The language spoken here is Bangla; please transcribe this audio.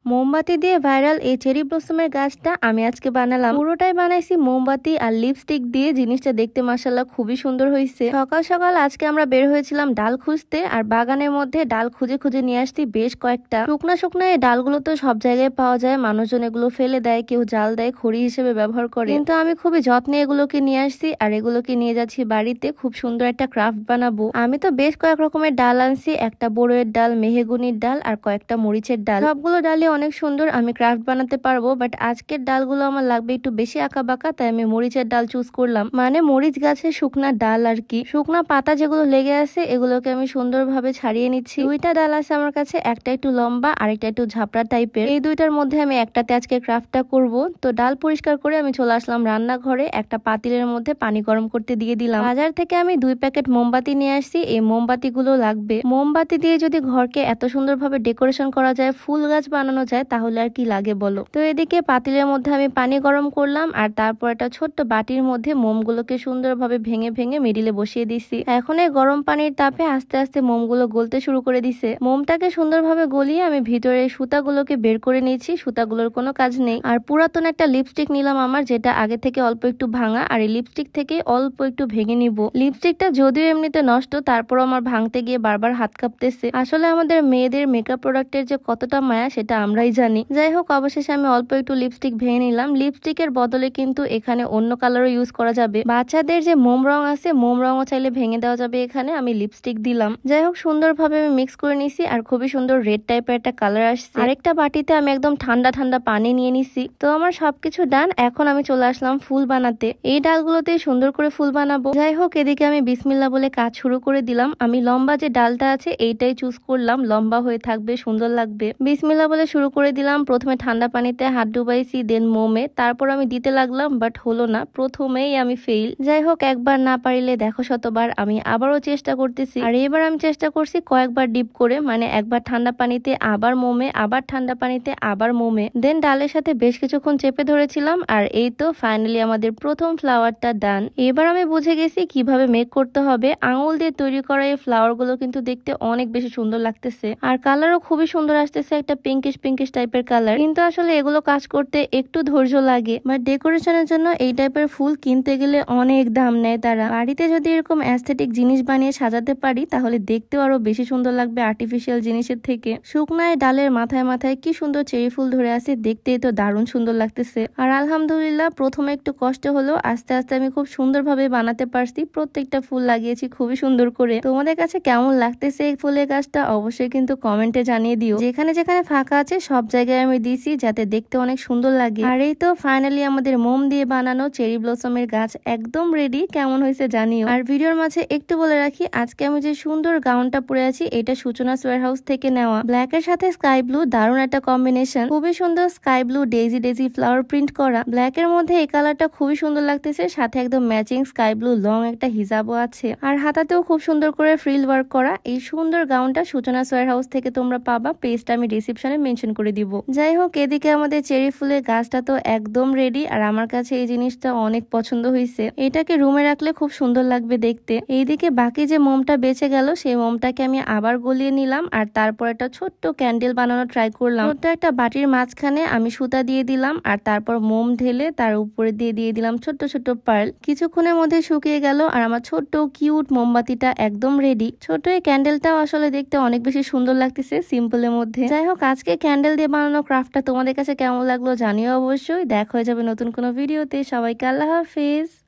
মোমবাতি দিয়ে ভাইরাল এই চেরি ব্লসমের গাছটা আমি আজকে বানালাম। পুরোটাই বানাইছি মোমবাতি আর লিপস্টিক দিয়ে। জিনিসটা দেখতে মাশাআল্লাহ খুবই সুন্দর হয়েছে। সকাল সকাল আজকে আমরা বের হয়েছিলাম ডাল খুঁজতে, আর বাগানের মধ্যে ডাল খুঁজে খুঁজে নিয়ে আসছি বেশ কয়েকটা। শুকনা শুকনা এই ডালগুলো তো সব জায়গায় পাওয়া যায়, মানুষজন এগুলো ফেলে দেয়, কেউ জাল দেয়, খড়ি হিসেবে ব্যবহার করে, কিন্তু আমি খুবই যত্নে এগুলোকে নিয়ে আসছি আর এগুলোকে নিয়ে যাচ্ছি বাড়িতে। খুব সুন্দর একটা ক্রাফট বানাবো। আমি তো বেশ কয়েক রকমের ডাল আনছি, একটা বড়ইয়ের ডাল, মেহগুনির ডাল আর কয়েকটা মরিচের ডাল। সবগুলো ডালই অনেক সুন্দর, আমি ক্রাফট বানাতে পারবো, বাট আজকের ডালগুলো আমার লাগবে একটু বেশি আঁকা বাঁকা, তাই আমি মরিচের ডাল চুজ করলাম। মানে মরিচ গাছের শুকনা ডাল আর কি। শুকনা পাতা যেগুলো লেগে আছে এগুলোকে আমি সুন্দরভাবে ছাড়িয়ে নিচ্ছি। দুইটা ডাল আছে আমার কাছে, একটা একটু লম্বা আর একটা একটু ঝাপড়া টাইপের। এই দুইটার মধ্যে আমি একটাতে আজকে ক্রাফটটা করব। তো ডাল পরিষ্কার করে আমি চলে আসলাম রান্নাঘরে। একটা পাতিলের মধ্যে পানি গরম করতে দিয়ে দিলাম। বাজার থেকে আমি 2 প্যাকেট মোমবাতি নিয়ে আসছি। এই মোমবাতি গুলো লাগবে। মোমবাতি দিয়ে যদি ঘরকে এত সুন্দরভাবে ডেকোরেশন করা যায়, ফুল গাছ বানানো যায়, তাহলে আর কি লাগে বলো। তো এদিকে পাতিলের মধ্যে আমি পানি গরম করলাম, আর তারপর একটা ছোট্ট বাটির মধ্যে মোমগুলোকে সুন্দরভাবে ভেঙে ভেঙে মিডিলে বসিয়ে দিছি। এখন এই গরম পানির তাপে আস্তে আস্তে মোমগুলো গলতে শুরু করে দিছে। মোমটাকে সুন্দরভাবে গলিয়ে আমি ভিতরে সুতাগুলোকে বের করে নিয়েছি। সুতাগুলোর কোনো কাজ নেই। আর পুরাতন একটা লিপস্টিক নিলাম আমার, যেটা আগে থেকে অল্প একটু ভাঙা, আর এই লিপস্টিক থেকে অল্প একটু ভেঙে নিব। লিপস্টিকটা যদিও এমনিতে নষ্ট, তারপর আমার ভাঙতে গিয়ে বারবার হাত কাঁপতেছে। আসলে আমাদের মেয়েদের মেকআপ প্রোডাক্টের যে কতটা মায়া সেটা আমরাই জানি। যাই হোক, অবশেষে আমি অল্প একটু লিপস্টিক ভেঙে নিলাম। লিপস্টিকের বদলে কিন্তু এখানে অন্য কালারও ইউজ করা যাবে। বাচ্চাদের যে মোম রং আছে, মোম রঙও চাইলে ভেঙে দেওয়া যাবে। এখানে আমি লিপস্টিক দিলাম। যাই হোক, সুন্দরভাবে আমি মিক্স করে নিছি, আর খুবই সুন্দর রেড টাইপের একটা কালার আসছে। আরেকটা বাটিতে আমি একদম ঠান্ডা ঠান্ডা পানি নিয়ে নিছি। তো আমার সবকিছু ডান। এখন আমি চলে আসলাম ফুল বানাতে। এই ডালগুলোতে সুন্দর করে ফুল বানাবো। যাই হোক, এদিকে আমি বিসমিল্লাহ বলে কাজ শুরু করে দিলাম। আমি লম্বা যে ডালটা আছে এইটাই চুজ করলাম, লম্বা হয়ে থাকবে, সুন্দর লাগবে। বিসমিল্লাহ বলে শুরু করে দিলাম। প্রথমে ঠান্ডা পানিতে হাত ডুবাইছি, দেন মোমে, তারপর আমি দিতে লাগলাম, বাট হলো না, প্রথমেই আমি ফেইল। যাই হোক, একবার না পারিলে দেখো শতবার। আমি আবারও চেষ্টা করতেছি, আর এবার আমি চেষ্টা করছি কয়েকবার ডিপ করে, মানে একবার ঠান্ডা পানিতে, আবার মোমে, আবার ঠান্ডা পানিতে, আবার মোমে, দেন ডালের সাথে বেশ কিছুক্ষণ চেপে ধরেছিলাম। আর এই তো ফাইনালি আমাদের প্রথম ফ্লাওয়ারটা ডান। এবার আমি বুঝে গেছি কিভাবে মেক করতে হবে। আঙুল দিয়ে তৈরি করা এই ফ্লাওয়ার গুলো কিন্তু দেখতে অনেক বেশি সুন্দর লাগতেছে, আর কালারও খুবই সুন্দর আসতেছে, একটা পিঙ্কিশ পিঙ্কিশ টাইপের কালার। কিন্তু আসলে এগুলো কাজ করতে একটু ধৈর্য লাগে, বাট ডেকোরেশনের জন্য এই টাইপের ফুল কিনতে গেলে অনেক দাম নেয় তারা। বাড়িতে যদি এরকম অ্যাস্থেটিক জিনিস বানিয়ে সাজাতে পারি, তাহলে দেখতেও আরো বেশি সুন্দর লাগবে আর্টিফিশিয়াল জিনিসের থেকে। শুকনায় ডালের মাথায় মাথায় কি সুন্দর চেরি ফুল ধরে আছে, দেখতেই তো দারুণ সুন্দর লাগতেছে। আর আলহামদুলিল্লাহ, প্রথমে একটু কষ্ট হলো, আস্তে আস্তে আমি খুব সুন্দরভাবে বানাতে পারছি। প্রত্যেকটা ফুল লাগিয়েছি খুবই সুন্দর করে। তোমাদের কাছে কেমন লাগতেছে এই ফুলের গাছটা অবশ্যই কিন্তু কমেন্টে জানিয়ে দিও। যেখানে যেখানে ফাঁকা আছে সব জায়গায় আমি দিছি, যাতে দেখতে অনেক সুন্দর লাগে। আর এই তো ফাইনালি আমাদের মোম দিয়ে বানানো চেরি ব্লসমের গাছ একদম রেডি। কেমন হয়েছে জানিও। আর ভিডিওর মাঝে একটু বলে রাখি, আজকে আমি যে সুন্দর গাউনটা পরে আছি, এটা সূচনাস ওয়্যারহাউস থেকে নেওয়া। ব্ল্যাক এর সাথে স্কাই ব্লু, দারুণ একটা কম্বিনেশন। খুবই সুন্দর sky blue daisy daisy flower print করা। ব্ল্যাক এর মধ্যে এই কালারটা খুবই সুন্দর লাগতেছে, সাথে একদম ম্যাচিং স্কাই ব্লু লং একটা হিজাবও আছে, আর হাতাতেও খুব সুন্দর করে ফ্রিল ওয়ার্ক করা। এই সুন্দর গাউনটা সূচনাস ওয়্যারহাউস থেকে তোমরা পাবা। পেজটা আমি ডিসক্রিপশনে মেনশন করে দিব। যাই হোক, এদিকে আমাদের চেরি ফুলের গাছটা তো একদম রেডি, আর আমার কাছে এই জিনিসটা অনেক পছন্দ হয়েছে। এটাকে রুমে রাখলে খুব সুন্দর লাগবে দেখতে। এইদিকে বাকি যে মোমটা বেঁচে গেল, সেই মোমটাকে আমি আবার গলিয়ে নিলাম, আর তারপর একটা ছোট্ট ক্যান্ডেল বানানো ট্রাই করলাম। ছোট্ট একটা বাটির মাঝখানে আমি সুতা দিয়ে দিলাম, আর তারপর মোম ঢেলে তার উপরে দিয়ে দিলাম ছোট্ট ছোট্ট পার্ল। কিছুক্ষণের মধ্যে শুকিয়ে গেল, আর আমার ছোট্ট কিউট মোমবাতিটা একদম রেডি। ছোট এই ক্যান্ডেলটাও আসলে দেখতে অনেক বেশি সুন্দর লাগতেছে সিম্পলের মধ্যে। যাই হোক, আজকে ক্যান্ডেল দিয়ে বানানো ক্রাফটটা তোমাদের কাছে কেমন লাগলো জানিও অবশ্যই। দেখা হয়ে যাবে নতুন কোনো ভিডিওতে। সবাইকে আল্লাহ হাফেজ।